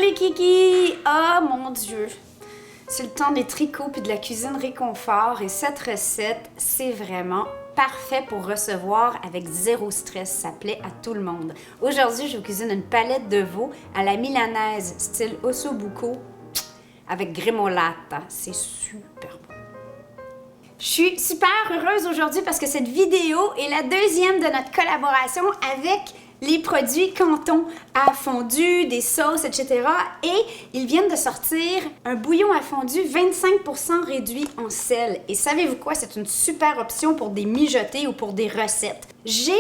les kikis! Oh mon Dieu! C'est le temps des tricots puis de la cuisine réconfort et cette recette, c'est vraiment parfait pour recevoir avec zéro stress. Ça plaît à tout le monde. Aujourd'hui, je vous cuisine une palette de veau à la milanaise, style osso buco, avec gremolata. C'est super bon. Je suis super heureuse aujourd'hui parce que cette vidéo est la deuxième de notre collaboration avec les produits Canton à fondu, des sauces, etc. Et ils viennent de sortir un bouillon à fondu 25% réduit en sel. Et savez-vous quoi? C'est une super option pour des mijotés ou pour des recettes. J'ai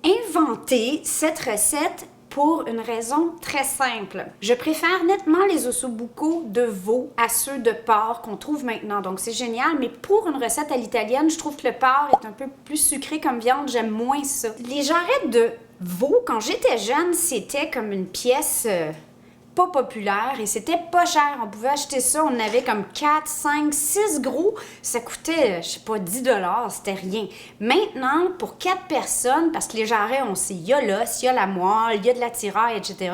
inventé cette recette pour une raison très simple. Je préfère nettement les ossobuco de veau à ceux de porc qu'on trouve maintenant. Donc c'est génial, mais pour une recette à l'italienne, je trouve que le porc est un peu plus sucré comme viande, j'aime moins ça. Les jarrets de veau, quand j'étais jeune, c'était comme une pièce pas populaire et c'était pas cher. On pouvait acheter ça, on avait comme 4, 5, 6 gros. Ça coûtait, je sais pas, 10 $, c'était rien. Maintenant, pour 4 personnes, parce que les jarrets, on sait, il y a l'os, il y a la moelle, il y a de la tiraille, etc.,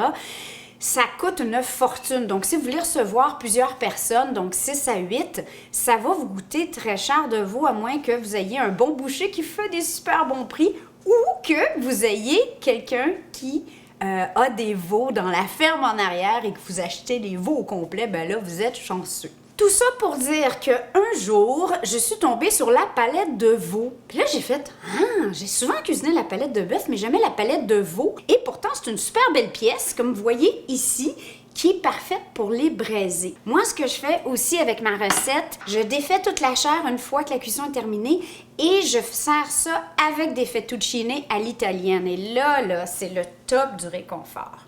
ça coûte une fortune. Donc, si vous voulez recevoir plusieurs personnes, donc 6 à 8, ça va vous coûter très cher de veau, à moins que vous ayez un bon boucher qui fait des super bons prix ou que vous ayez quelqu'un qui a des veaux dans la ferme en arrière et que vous achetez les veaux au complet, ben là, vous êtes chanceux. Tout ça pour dire qu'un jour, je suis tombée sur la palette de veau. Puis là, j'ai fait « Ah, j'ai souvent cuisiné la palette de bœuf, mais jamais la palette de veau. » Et pourtant, c'est une super belle pièce, comme vous voyez ici, qui est parfaite pour les braiser. Moi, ce que je fais aussi avec ma recette, je défais toute la chair une fois que la cuisson est terminée et je sers ça avec des fettuccine à l'italienne. Et là, c'est le top du réconfort.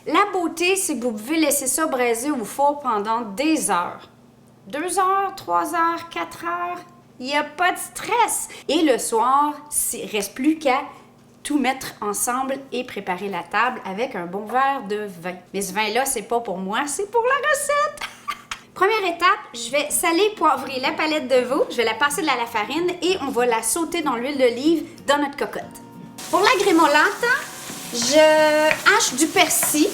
La beauté, c'est que vous pouvez laisser ça braiser au four pendant des heures. 2 heures, 3 heures, 4 heures, il n'y a pas de stress. Et le soir, il ne reste plus qu'à tout mettre ensemble et préparer la table avec un bon verre de vin. Mais ce vin-là, c'est pas pour moi, c'est pour la recette! Première étape, je vais saler, poivrer la palette de veau, je vais la passer à la farine et on va la sauter dans l'huile d'olive dans notre cocotte. Pour la gremolata, je hache du persil,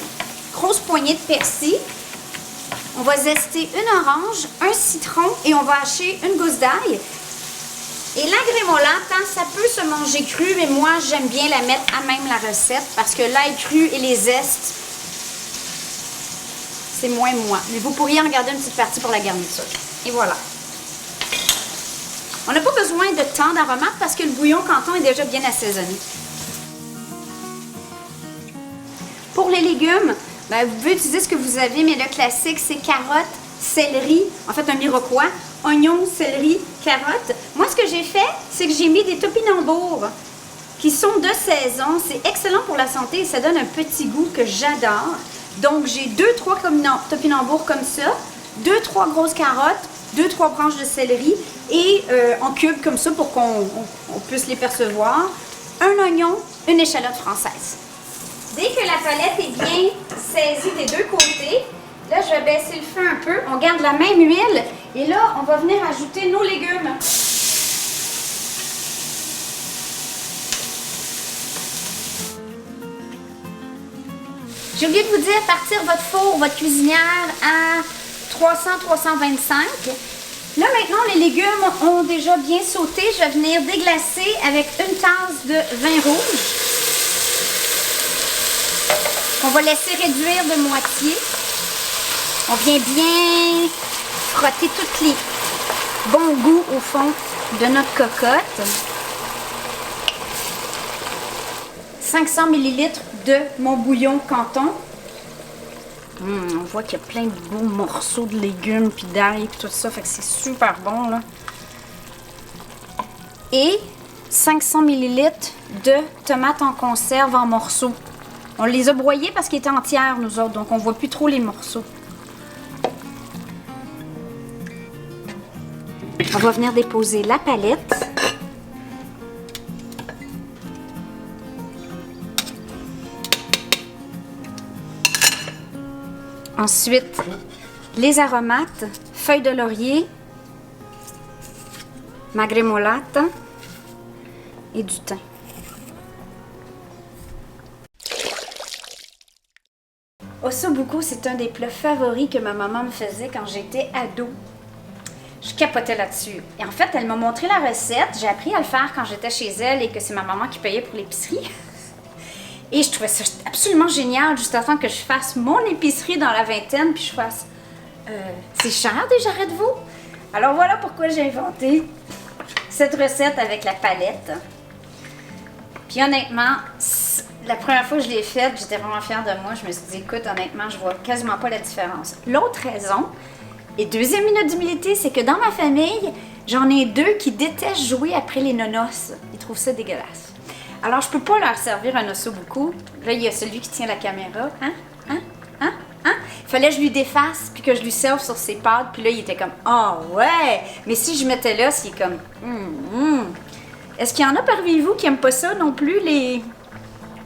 grosse poignée de persil. On va zester une orange, un citron et on va hacher une gousse d'ail. Et la gremolata, ça peut se manger cru, mais moi, j'aime bien la mettre à même la recette parce que l'ail cru et les zestes, c'est moins moi. Mais vous pourriez en garder une petite partie pour la garniture. Et voilà. On n'a pas besoin de tant d'aromates parce que le bouillon Canton est déjà bien assaisonné. Pour les légumes, ben, vous pouvez utiliser ce que vous avez, mais le classique, c'est carottes, céleri, en fait un mirepoix, oignons, céleri, carottes. Moi, ce que j'ai fait, c'est que j'ai mis des topinambours qui sont de saison. C'est excellent pour la santé et ça donne un petit goût que j'adore. Donc, j'ai 2-3 topinambours comme ça, 2-3 grosses carottes, 2-3 branches de céleri et en cubes comme ça pour qu'on puisse les percevoir. Un oignon, une échalote française. Dès que la palette est bien saisie des deux côtés, là, je vais baisser le feu un peu. On garde la même huile. Et là, on va venir ajouter nos légumes. J'ai oublié de vous dire, partir votre four, votre cuisinière à 300-325. Là, maintenant, les légumes ont déjà bien sauté. Je vais venir déglacer avec une tasse de vin rouge. On va laisser réduire de moitié. On vient bien frotter tous les bons goûts au fond de notre cocotte. 500 ml de mon bouillon Canton. On voit qu'il y a plein de beaux morceaux de légumes puis d'ail et tout ça, fait que c'est super bon là. Et 500 ml de tomates en conserve en morceaux. On les a broyées parce qu'ils étaient entières, nous autres, donc on ne voit plus trop les morceaux. On va venir déposer la palette. Ensuite, les aromates, feuilles de laurier, ma gremolata et du thym. Au L'ossobuco, c'est un des plats favoris que ma maman me faisait quand j'étais ado. Je capotais là-dessus. Et en fait, elle m'a montré la recette. J'ai appris à le faire quand j'étais chez elle et que c'est ma maman qui payait pour l'épicerie. Et je trouvais ça absolument génial, juste avant que je fasse mon épicerie dans la vingtaine, puis je fasse c'est cher des jarrets de veau? Alors voilà pourquoi j'ai inventé cette recette avec la palette. Puis honnêtement, la première fois que je l'ai faite, j'étais vraiment fière de moi. Je me suis dit, écoute, honnêtement, je vois quasiment pas la différence. L'autre raison, et deuxième minute d'humilité, c'est que dans ma famille, j'en ai 2 qui détestent jouer après les nonos. Ils trouvent ça dégueulasse. Alors, je peux pas leur servir un ossobuco. Là, il y a celui qui tient la caméra. Il fallait que je lui défasse puis que je lui serve sur ses pattes. Puis là, il était comme, ah ouais! Mais si je mettais là, c'est comme, Est-ce qu'il y en a parmi vous qui n'aiment pas ça non plus, les...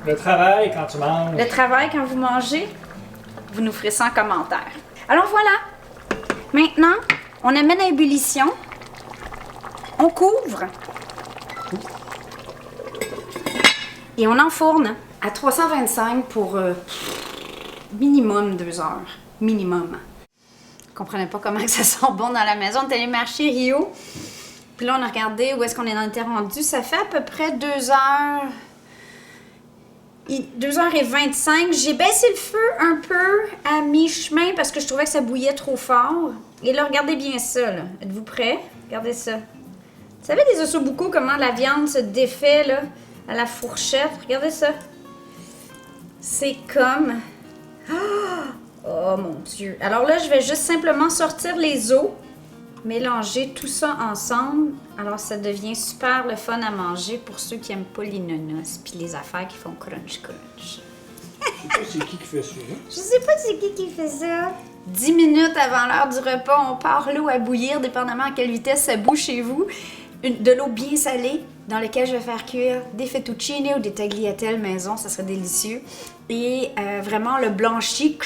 Le travail quand tu manges. Le travail quand vous mangez? Vous nous ferez ça en commentaire. Alors voilà. Maintenant, on amène à ébullition. On couvre. Et on enfourne à 325 pour minimum 2 heures. Minimum. Je comprenais pas comment que ça sent bon dans la maison. On est allé marcher Rio. Puis là, on a regardé où est-ce qu'on était rendu. Ça fait à peu près 2 heures. 2h25. J'ai baissé le feu un peu à mi-chemin parce que je trouvais que ça bouillait trop fort. Et là, regardez bien ça. Là. Êtes-vous prêts? Regardez ça. Vous savez, des ossobuco, comment la viande se défait là, à la fourchette? Regardez ça. C'est comme... Oh mon Dieu. Alors là, je vais juste simplement sortir les os, mélanger tout ça ensemble. Alors ça devient super le fun à manger pour ceux qui n'aiment pas les nonos puis les affaires qui font crunch crunch. Je sais pas c'est qui fait ça. Je sais pas c'est qui fait ça. 10 minutes avant l'heure du repas, on part l'eau à bouillir, dépendamment à quelle vitesse ça bout chez vous. De l'eau bien salée dans laquelle je vais faire cuire des fettuccine ou des tagliatelles maison, ça serait délicieux. Et vraiment le blanchi,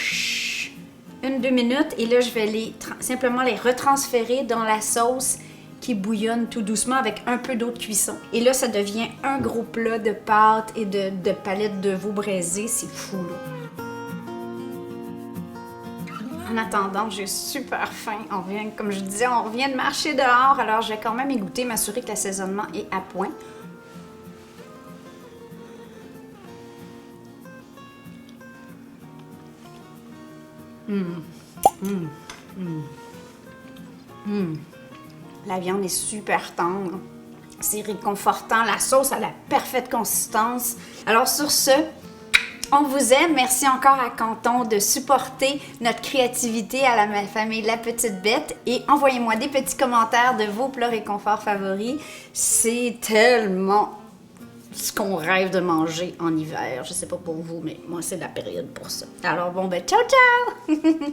1-2 minutes. Et là, je vais simplement les retransférer dans la sauce qui bouillonne tout doucement avec un peu d'eau de cuisson. Et là, ça devient un gros plat de pâtes et de palettes de veau braisées. C'est fou, là. En attendant, j'ai super faim. Comme je disais, on revient de marcher dehors, alors je vais quand même y goûter, m'assurer que l'assaisonnement est à point. La viande est super tendre. C'est réconfortant. La sauce a la parfaite consistance. Alors sur ce, on vous aime. Merci encore à Canton de supporter notre créativité à la famille La Petite Bête. Et envoyez-moi des petits commentaires de vos plats réconfort favoris. C'est tellement ce qu'on rêve de manger en hiver. Je sais pas pour vous, mais moi, c'est la période pour ça. Alors bon, ben ciao, ciao!